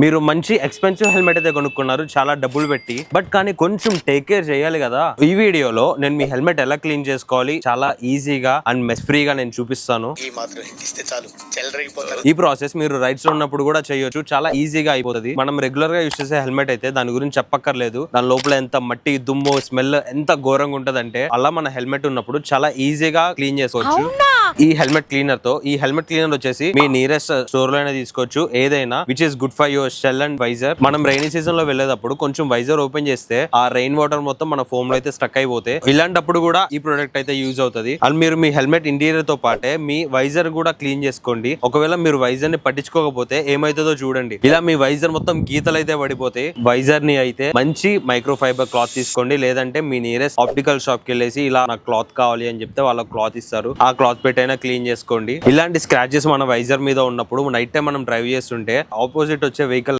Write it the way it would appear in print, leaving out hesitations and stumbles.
మీరు మంచి expensive helmet అయితే కొనుక్కున్నారు, చాలా డబ్బులు పెట్టి, బట్ కానీ కొంచెం టేక్ కేర్ చేయాలి కదా. ఈ వీడియోలో నేను మీ హెల్మెట్ ఎలా క్లీన్ చేసుకోవాలి చాలా ఈజీగా అండ్ మెస్ ఫ్రీగా నేను చూపిస్తాను. ఈ ప్రాసెస్ మీరు రైడ్స్ లో ఉన్నప్పుడు కూడా చేయొచ్చు, చాలా ఈజీగా అయిపోతుంది. మనం రెగ్యులర్ గా యూస్ చేసే హెల్మెట్ అయితే దాని గురించి చెప్పక్కర్లేదు. దాని లోపల ఎంత మట్టి, దుమ్ము, స్మెల్ ఎంత ఘోరంగా ఉంటదంటే అలా మన హెల్మెట్ ఉన్నప్పుడు చాలా ఈజీగా క్లీన్ చేసుకోవచ్చు ఈ హెల్మెట్ క్లీనర్ తో. ఈ హెల్మెట్ క్లీనర్ వచ్చేసి మీ నియరెస్ట్ స్టోర్ లో అయినా తీసుకోవచ్చు, ఏదైనా which is good for your shell and visor. మనం రైనీ సీజన్ లో వెళ్ళేటప్పుడు కొంచెం వైజర్ ఓపెన్ చేస్తే ఆ రెయిన్ వాటర్ మొత్తం మన ఫోమ్ లో అయితే స్టక్ అయిపోతే, ఇలాంటప్పుడు కూడా ఈ ప్రొడక్ట్ అయితే యూజ్ అవుతుంది. అండ్ మీరు మీ హెల్మెట్ ఇంటీరియర్ తో పాటే మీ వైజర్ కూడా క్లీన్ చేసుకోండి. ఒకవేళ మీరు వైజర్ ని పట్టించుకోకపోతే ఏమైతుందో చూడండి. ఇలా మీ వైజర్ మొత్తం గీతలు అయితే పడిపోతే, వైజర్ ని అయితే మంచి మైక్రో ఫైబర్ క్లాత్ తీసుకోండి, లేదంటే మీ నియరెస్ట్ ఆప్టికల్ షాప్ కి వెళ్ళేసి ఇలా నాకు క్లాత్ కావాలి అని చెప్తే వాళ్ళ క్లాత్ ఇస్తారు, ఆ క్లాత్ పెట్టైనా క్లీన్ చేసుకోండి. ఇలాంటి స్క్రాచెస్ మన వైజర్ మీద ఉన్నప్పుడు నైట్ టైం మనం డ్రైవ్ చేస్తుంటే ఆపోజిట్ వచ్చే వెహికల్